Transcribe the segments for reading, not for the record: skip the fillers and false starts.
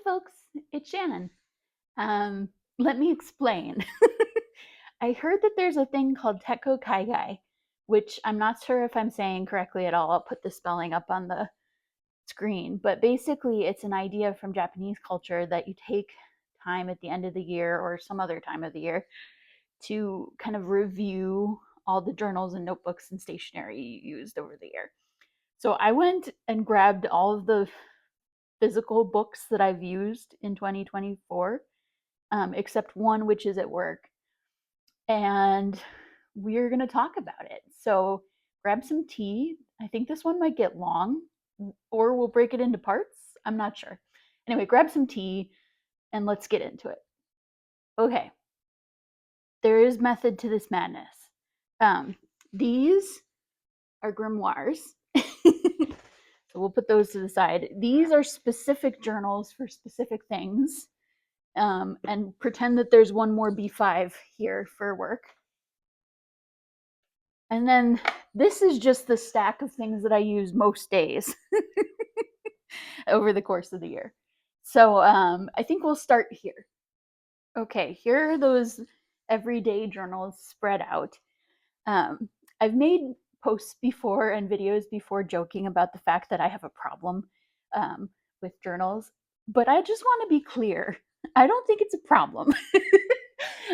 folks, it's Shannon. Um, Let me explain. I heard that there's a thing called Tekko Kaigai, which I'm not sure if I'm saying correctly at all. I'll put the spelling up on the screen. But basically, it's an idea from Japanese culture that you take time at the end of the year or some other time of the year to kind of review all the journals and notebooks and stationery you used over the year. So I went and grabbed all of the physical books that I've used in 2024, except one which is at work. And we're going to talk about it. So grab some tea. I think this one might get long, or we'll break it into parts. I'm not sure. Anyway, grab some tea and let's get into it. Okay. There is method to this madness. These are grimoires. So we'll put those to the side. These are specific journals for specific things. And pretend that there's one more B5 here for work. And then this is just the stack of things that I use most days over the course of the year. So I think we'll start here. Okay, here are those everyday journals spread out. I've made posts before and videos before joking about the fact that I have a problem with journals, but I just want to be clear. I don't think it's a problem.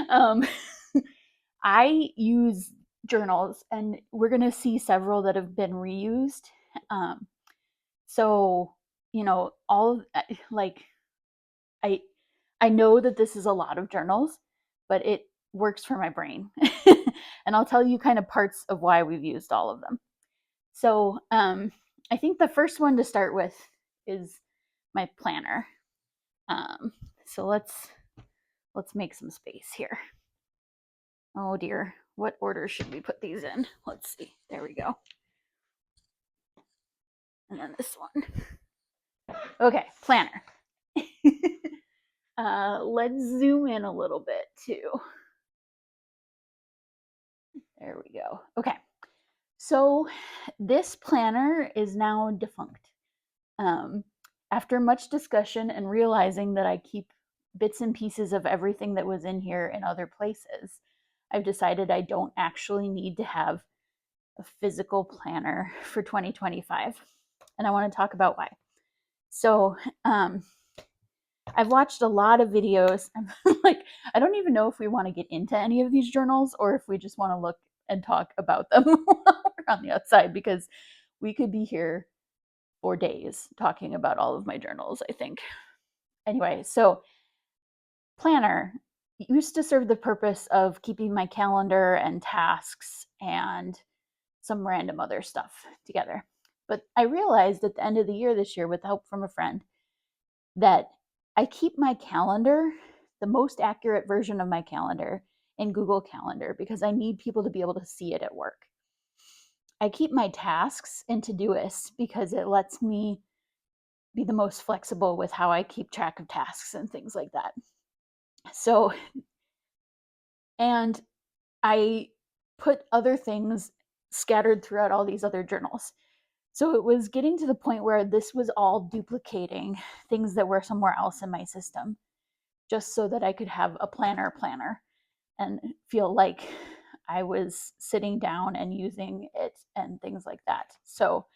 um, I use journals, and we're going to see several that have been reused. So, all like I I know that this is a lot of journals, but it works for my brain. And I'll tell you kind of parts of why we've used all of them. So, I think the first one to start with is my planner. So let's make some space here. Oh dear, what order should we put these in? Let's see. There we go. And then this one. Okay, planner. Let's zoom in a little bit too. There we go. Okay, so this planner is now defunct. After much discussion and realizing that I keep bits and pieces of everything that was in here in other places, I've decided I don't actually need to have a physical planner for 2025. And I want to talk about why. So, I've watched a lot of videos. I'm like, I don't even know if we want to get into any of these journals or if we just want to look and talk about them while we're on the outside, because we could be here for days talking about all of my journals, I think. Anyway, so planner used to serve the purpose of keeping my calendar and tasks and some random other stuff together. But I realized at the end of the year this year, with help from a friend, that I keep my calendar, the most accurate version of my calendar, in Google Calendar because I need people to be able to see it at work. I keep my tasks in Todoist because it lets me be the most flexible with how I keep track of tasks and things like that. So, and I put other things scattered throughout all these other journals. So it was getting to the point where this was all duplicating things that were somewhere else in my system, just so that I could have a planner and feel like I was sitting down and using it and things like that. So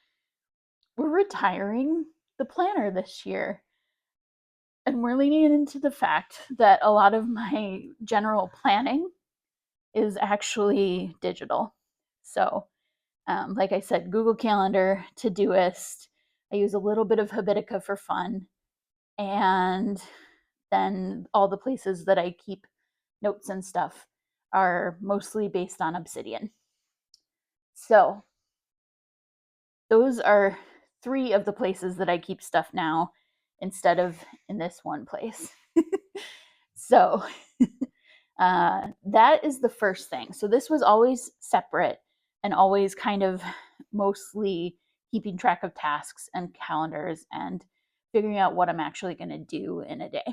we're retiring the planner this year. And we're leaning into the fact that a lot of my general planning is actually digital. So, like I said, Google Calendar, Todoist. I use a little bit of Habitica for fun. And then all the places that I keep notes and stuff are mostly based on Obsidian. So, those are 3 of the places that I keep stuff now instead of in this one place. So, that is the first thing. So this was always separate and always kind of mostly keeping track of tasks and calendars and figuring out what I'm actually going to do in a day.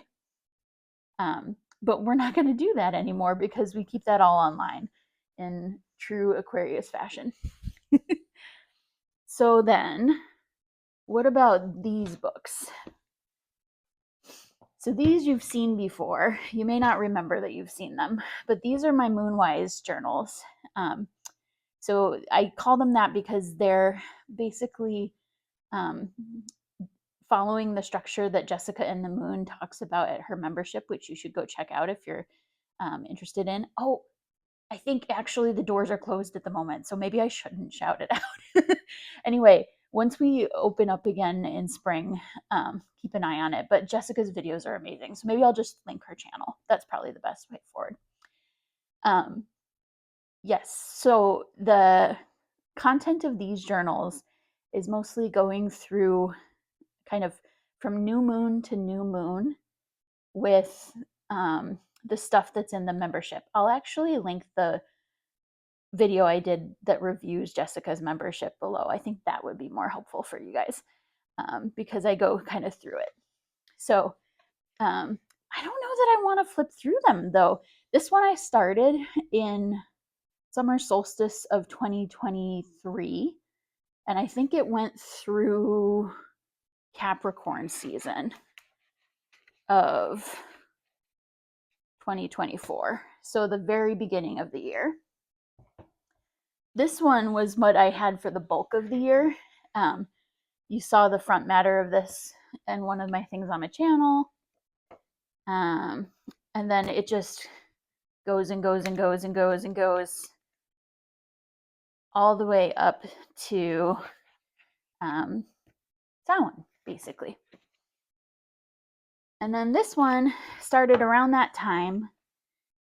But we're not going to do that anymore because we keep that all online in true Aquarius fashion. So then, what about these books? So these you've seen before. You may not remember that you've seen them, but these are my Moonwise journals. So I call them that because they're basically um, following the structure that Jessica in the Moon talks about at her membership, which you should go check out if you're interested in. Oh, I think actually the doors are closed at the moment, so maybe I shouldn't shout it out. Anyway, once we open up again in spring, keep an eye on it. But Jessica's videos are amazing, so maybe I'll just link her channel. That's probably the best way forward. Yes, so the content of these journals is mostly going through kind of from new moon to new moon with the stuff that's in the membership. I'll actually link the video I did that reviews Jessica's membership below. I think that would be more helpful for you guys because I go kind of through it. So I don't know that I want to flip through them though. This one I started in summer solstice of 2023, and I think it went through Capricorn season of 2024. So the very beginning of the year. This one was what I had for the bulk of the year. You saw the front matter of this in one of my things on my channel. And then it just goes and goes and goes and goes and goes all the way up to Samhain, basically. And then this one started around that time.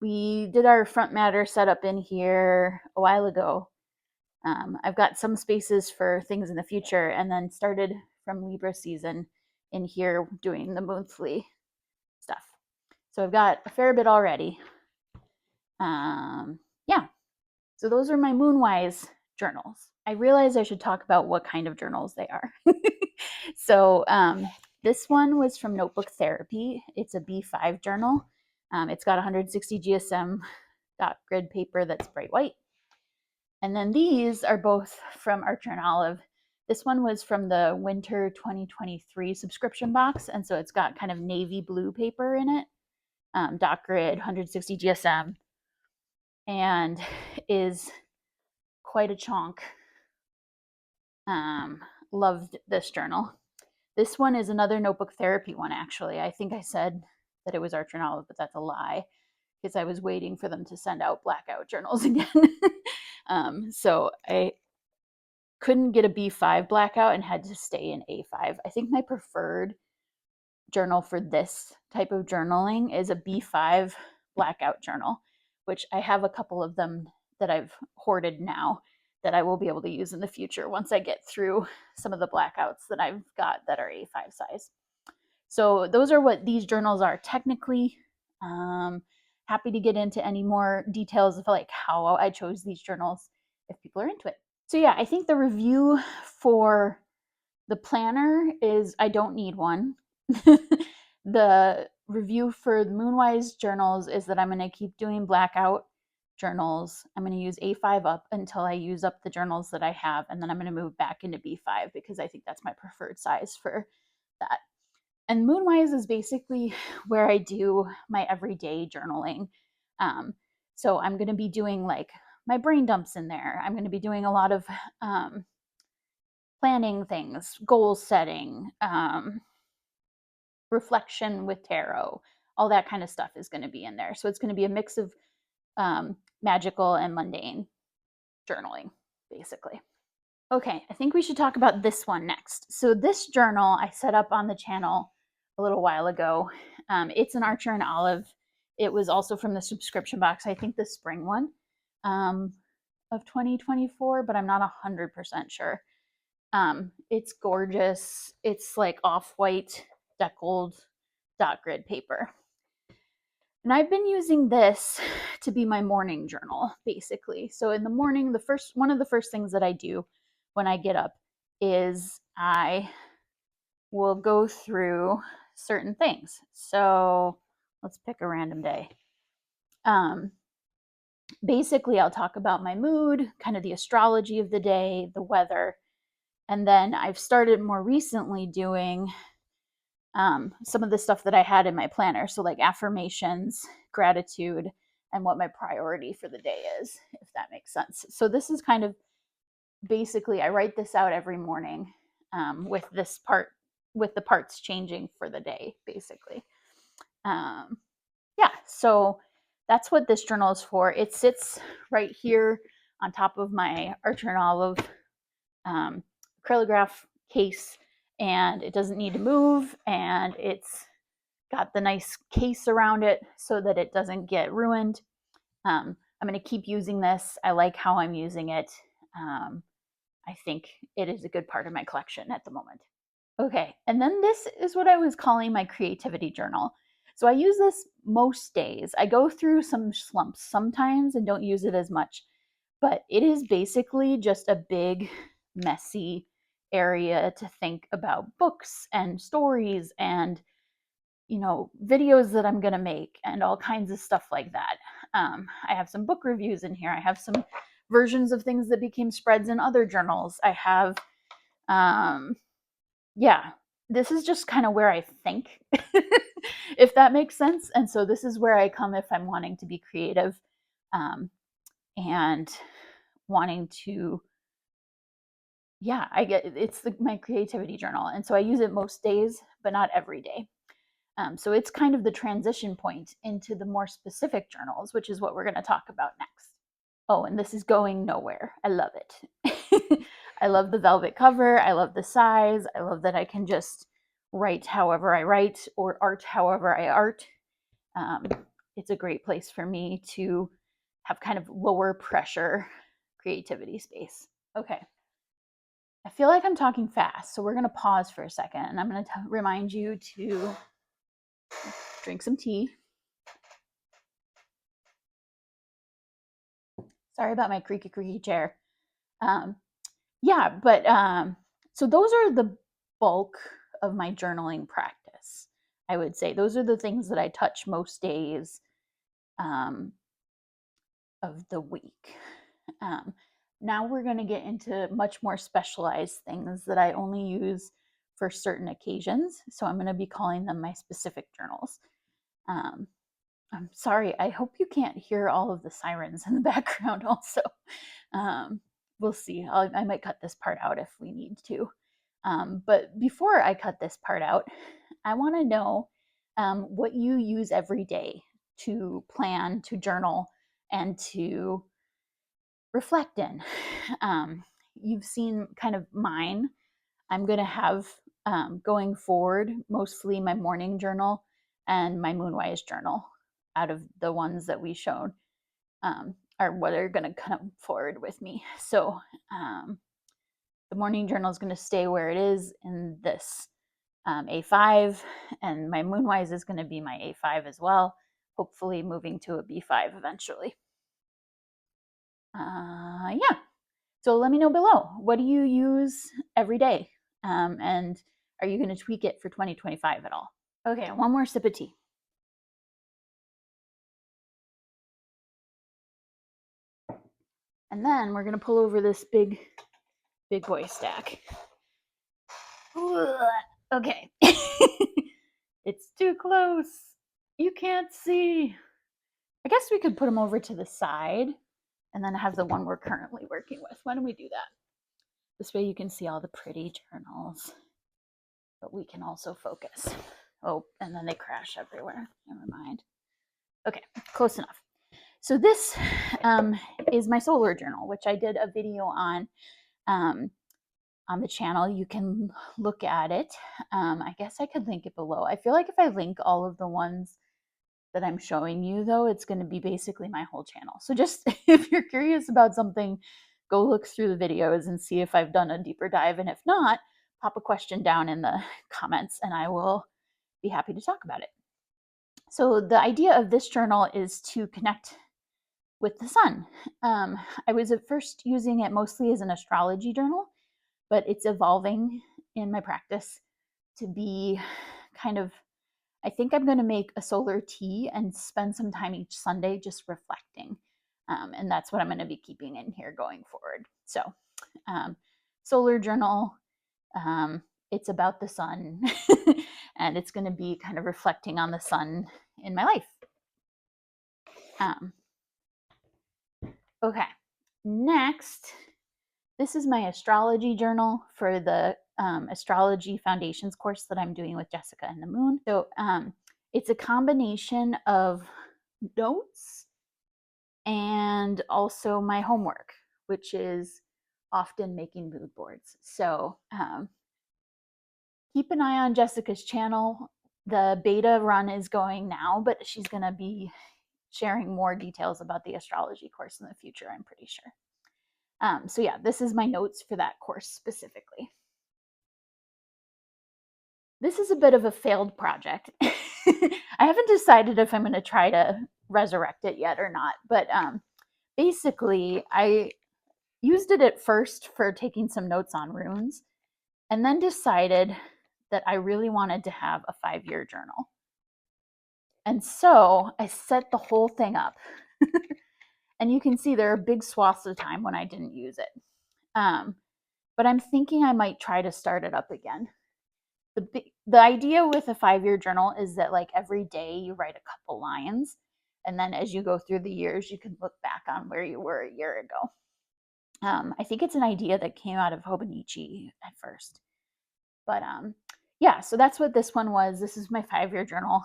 We did our front matter setup in here a while ago. I've got some spaces for things in the future, and then started from Libra season in here doing the monthly stuff. So I've got a fair bit already. Yeah, so those are my Moonwise journals. I realize I should talk about what kind of journals they are. So this one was from Notebook Therapy. It's a B5 journal. It's got 160 GSM dot grid paper that's bright white. And then these are both from Archer and Olive. This one was from the winter 2023 subscription box, and so it's got kind of navy blue paper in it, dot grid, 160 GSM, and is quite a chonk. Loved this journal. This one is another Notebook Therapy one, actually. I think I said that it was Archer and Olive, but that's a lie because I was waiting for them to send out blackout journals again. So I couldn't get a B5 blackout and had to stay in A5. I think my preferred journal for this type of journaling is a B5 blackout journal, which I have a couple of them that I've hoarded now that I will be able to use in the future once I get through some of the blackouts that I've got that are A5 size. So those are what these journals are technically. Happy to get into any more details of like how I chose these journals if people are into it. So yeah, I think the review for the planner is I don't need one. The review for the Moonwise journals is that I'm going to keep doing blackout journals. I'm going to use A5 up until I use up the journals that I have, and then I'm going to move back into B5 because I think that's my preferred size for that. And Moonwise is basically where I do my everyday journaling. So I'm going to be doing like my brain dumps in there. I'm going to be doing a lot of planning things, goal setting, reflection with tarot, all that kind of stuff is going to be in there. So it's going to be a mix of magical and mundane journaling, basically. Okay, I think we should talk about this one next. So this journal I set up on the channel a little while ago. It's an Archer and Olive. It was also from the subscription box, I think the spring one of 2024, but I'm not 100% sure. It's gorgeous. It's like off-white deckled dot grid paper. And I've been using this to be my morning journal, basically. So in the morning, one of the first things that I do when I get up is I will go through certain things. So let's pick a random day. Basically, I'll talk about my mood, kind of the astrology of the day, the weather, and then I've started more recently doing some of the stuff that I had in my planner. So, like affirmations, gratitude, and what my priority for the day is, if that makes sense. So, this is kind of basically, I write this out every morning with this part, with the parts changing for the day, basically. Yeah, so that's what this journal is for. It sits right here on top of my Archer and Olive acrylograph case, and it doesn't need to move, and it's got the nice case around it so that it doesn't get ruined. I'm going to keep using this. I like how I'm using it. I think it is a good part of my collection at the moment. Okay, and then this is what I was calling my creativity journal. So I use this most days. I go through some slumps sometimes and don't use it as much, but it is basically just a big, messy area to think about books and stories and, you know, videos that I'm going to make and all kinds of stuff like that. I have some book reviews in here. I have some versions of things that became spreads in other journals. I have, yeah, this is just kind of where I think, if that makes sense. And so this is where I come if I'm wanting to be creative and wanting to, yeah, I get it's my creativity journal. And so I use it most days, but not every day. So it's kind of the transition point into the more specific journals, which is what we're going to talk about next. Oh, and this is going nowhere. I love it. I love the velvet cover. I love the size. I love that I can just write however I write or art however I art. It's a great place for me to have kind of lower pressure creativity space. Okay. I feel like I'm talking fast, so we're going to pause for a second, and I'm going to remind you to drink some tea. Sorry about my creaky chair. Yeah, but so those are the bulk of my journaling practice. I would say those are the things that I touch most days of the week. Now we're going to get into much more specialized things that I only use for certain occasions. So I'm going to be calling them my specific journals. I'm sorry, I hope you can't hear all of the sirens in the background also. We'll see. I might cut this part out if we need to. But before I cut this part out, I want to know what you use every day to plan, to journal, and to reflect in. You've seen kind of mine. I'm going to have going forward mostly my morning journal and my Moonwise journal out of the ones that we showed are what are going to come forward with me. So the morning journal is going to stay where it is in this A5, and my Moonwise is going to be my A5 as well, hopefully moving to a B5 eventually. Yeah, so let me know below. What do you use every day? And are you going to tweak it for 2025 at all? Okay, one more sip of tea. And then we're going to pull over this big boy stack. Okay. It's too close. You can't see. I guess we could put them over to the side and then have the one we're currently working with. Why don't we do that? This way you can see all the pretty journals, but we can also focus. Oh, and then they crash everywhere. Never mind. Okay, close enough. So this is my solar journal, which I did a video on the channel. You can look at it. I guess I could link it below. I feel like if I link all of the ones that I'm showing you, though, it's going to be basically my whole channel. So just if you're curious about something, go look through the videos and see if I've done a deeper dive. And if not, pop a question down in the comments and I will be happy to talk about it. So the idea of this journal is to connect with the sun. I was at first using it mostly as an astrology journal, but it's evolving in my practice to be kind of, I think I'm going to make a solar tea and spend some time each Sunday just reflecting. And that's what I'm going to be keeping in here going forward. So solar journal, it's about the sun and it's going to be kind of reflecting on the sun in my life. Okay, next, this is my astrology journal for the astrology foundations course that I'm doing with Jessica and the Moon. So it's a combination of notes and also my homework, which is often making mood boards. So keep an eye on Jessica's channel. The beta run is going now, but she's going to be sharing more details about the astrology course in the future, I'm pretty sure. So yeah, this is my notes for that course specifically. This is a bit of a failed project. I haven't decided if I'm going to try to resurrect it yet or not, but basically I used it at first for taking some notes on runes, and then decided that I really wanted to have a 5-year journal. And so I set the whole thing up. And you can see there are big swaths of time when I didn't use it. But I'm thinking I might try to start it up again. The idea with a 5-year journal is that like every day you write a couple lines, and then as you go through the years, you can look back on where you were a year ago. I think it's an idea that came out of Hobonichi at first. But yeah, so that's what this one was. This is my 5-year journal.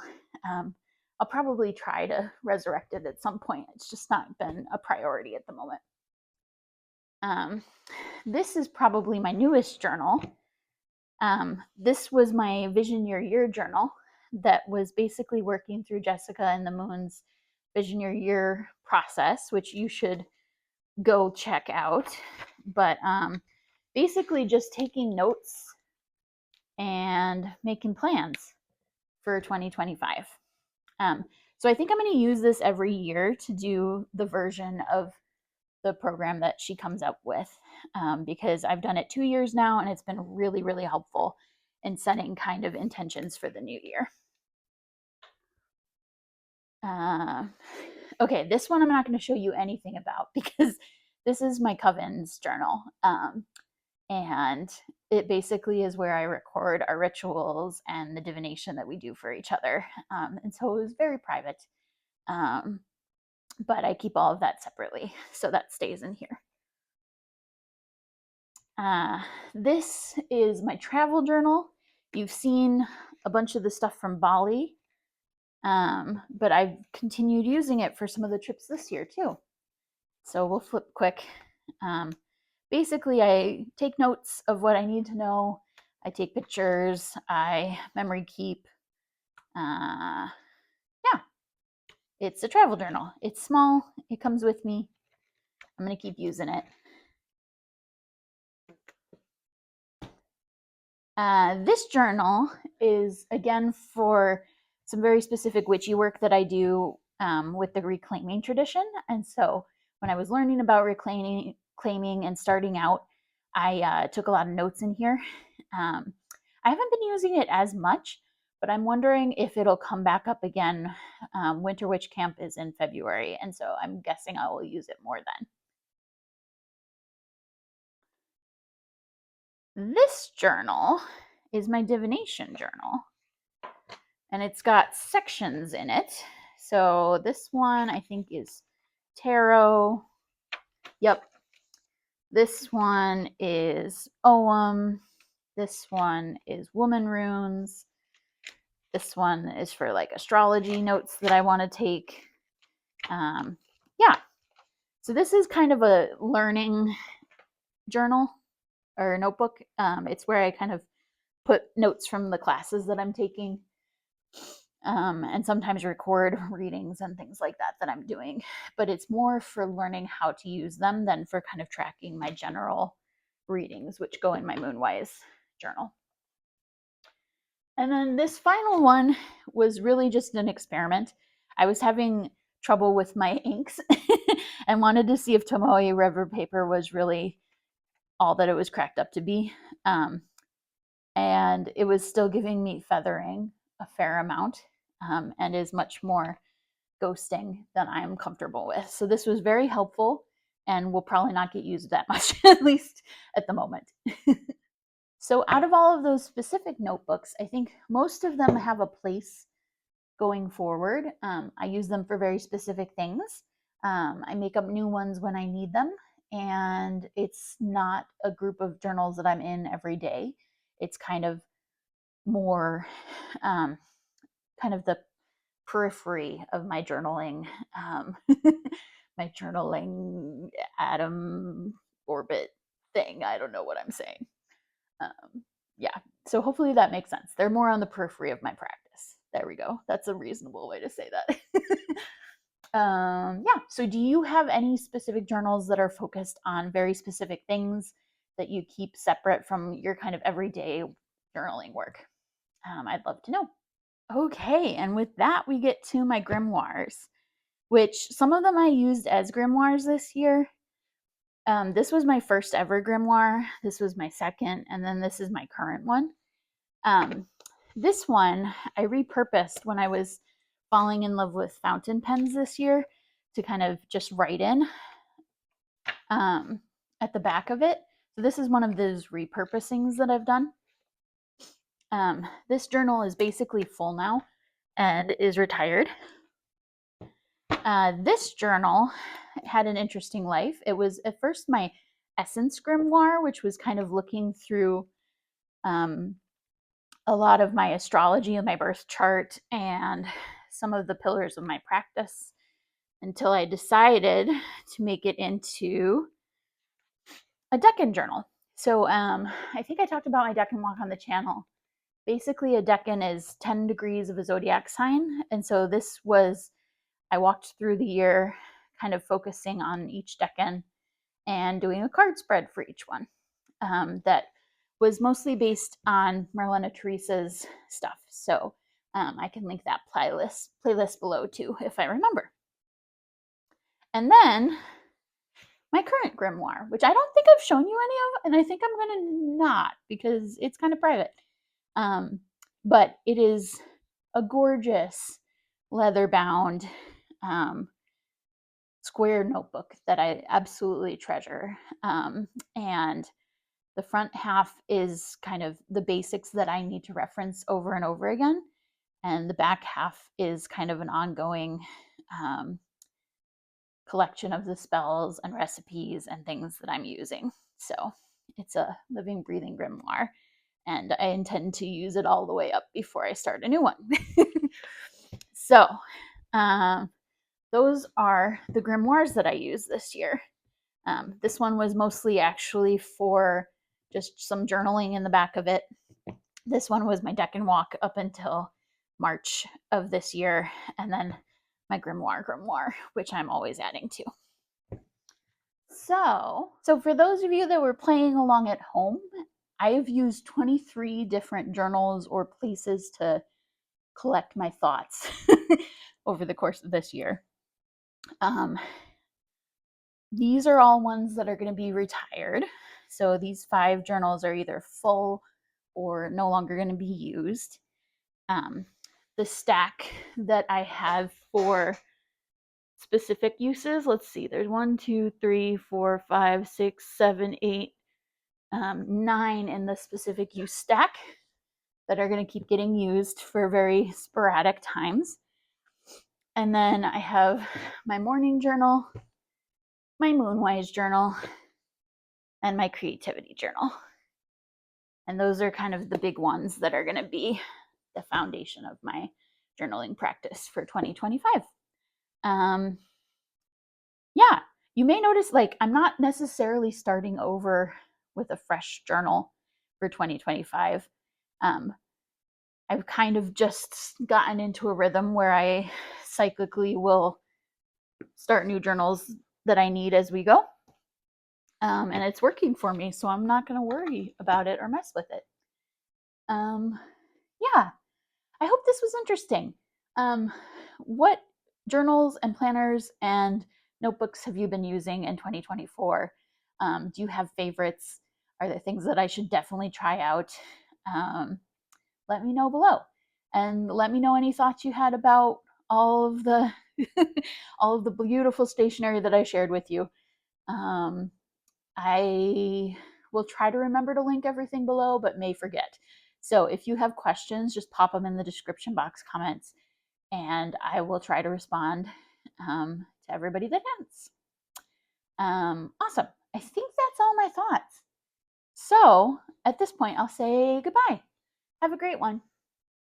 I'll probably try to resurrect it at some point. It's just not been a priority at the moment. This is probably my newest journal. This was my Vision Your Year journal that was basically working through Jessica and the Moon's Vision Your Year process, which you should go check out. But basically just taking notes and making plans for 2025. So I think I'm going to use this every year to do the version of the program that she comes up with, because I've done it 2 years now, and it's been really, really helpful in setting kind of intentions for the new year. Okay, this one I'm not going to show you anything about because this is my Covens journal. And it basically is where I record our rituals and the divination that we do for each other. And so it was very private. But I keep all of that separately, so that stays in here. This is my travel journal. You've seen a bunch of the stuff from Bali, but I've continued using it for some of the trips this year too. So we'll flip quick. Basically, I take notes of what I need to know. I take pictures. I memory keep. Yeah, it's a travel journal. It's small. It comes with me. I'm going to keep using it. This journal is, again, for some very specific witchy work that I do with the reclaiming tradition. And so when I was learning about reclaiming and starting out, I took a lot of notes in here. I haven't been using it as much, but I'm wondering if it'll come back up again. Winter Witch Camp is in February, and so I'm guessing I will use it more then. This journal is my divination journal, and it's got sections in it. So this one I think is tarot. Yep. This one is Ogham. This one is woman runes. This one is for like astrology notes that I want to take. Yeah. So this is kind of a learning journal or notebook. It's where I kind of put notes from the classes that I'm taking, and sometimes record readings and things like that I'm doing. But it's more for learning how to use them than for kind of tracking my general readings, which go in my Moonwise journal. And then this final one was really just an experiment. I was having trouble with my inks and wanted to see if Tomoe River paper was really all that it was cracked up to be. And it was still giving me feathering a fair amount, and is much more ghosting than I'm comfortable with. So this was very helpful and will probably not get used that much, at least at the moment. So out of all of those specific notebooks, I think most of them have a place going forward. I use them for very specific things. I make up new ones when I need them, and it's not a group of journals that I'm in every day. It's kind of more kind of the periphery of my journaling, my journaling atom orbit thing. I don't know what I'm saying. Yeah, so hopefully that makes sense. They're more on the periphery of my practice. There we go. That's a reasonable way to say that. Yeah, so do you have any specific journals that are focused on very specific things that you keep separate from your kind of everyday journaling work? I'd love to know. Okay, and with that, we get to my grimoires, which some of them I used as grimoires this year. This was my first ever grimoire. This was my second, and then this is my current one. This one I repurposed when I was falling in love with fountain pens this year to kind of just write in at the back of it. So this is one of those repurposings that I've done. This journal is basically full now and is retired. This journal had an interesting life. It was at first my Essence grimoire, which was kind of looking through a lot of my astrology and my birth chart and some of the pillars of my practice, until I decided to make it into a Decan journal. So I think I talked about my Decan walk on the channel. Basically, a Decan is 10 degrees of a zodiac sign. And so this was, I walked through the year kind of focusing on each Decan and doing a card spread for each one that was mostly based on Marlena Teresa's stuff. So I can link that playlist below too, if I remember. And then my current grimoire, which I don't think I've shown you any of, and I think I'm going to not because it's kind of private. But it is a gorgeous leather-bound square notebook that I absolutely treasure. And the front half is kind of the basics that I need to reference over and over again. And the back half is kind of an ongoing collection of the spells and recipes and things that I'm using. So it's a living, breathing grimoire. And I intend to use it all the way up before I start a new one. So those are the grimoires that I used this year. This one was mostly actually for just some journaling in the back of it. This one was my Decan walk up until March of this year, and then my grimoire, which I'm always adding to. So for those of you that were playing along at home, I've used 23 different journals or places to collect my thoughts over the course of this year. These are all ones that are going to be retired. So these 5 journals are either full or no longer going to be used. The stack that I have for specific uses, let's see, there's 1, 2, 3, 4, 5, 6, 7, 8, 9 in the specific use stack that are going to keep getting used for very sporadic times. And then I have my morning journal, my Moonwise journal, and my creativity journal. And those are kind of the big ones that are going to be the foundation of my journaling practice for 2025. Yeah, you may notice like I'm not necessarily starting over with a fresh journal for 2025. I've kind of just gotten into a rhythm where I cyclically will start new journals that I need as we go. And it's working for me, so I'm not going to worry about it or mess with it. Yeah, I hope this was interesting. What journals and planners and notebooks have you been using in 2024? Do you have favorites? Are there things that I should definitely try out? Let me know below, and let me know any thoughts you had about all of the all of the beautiful stationery that I shared with you. I We'll try to remember to link everything below, but may forget. So if you have questions, just pop them in the description box comments, and I will try to respond to everybody that asks. Awesome. I think that's all my thoughts. So at this point, I'll say goodbye. Have a great one.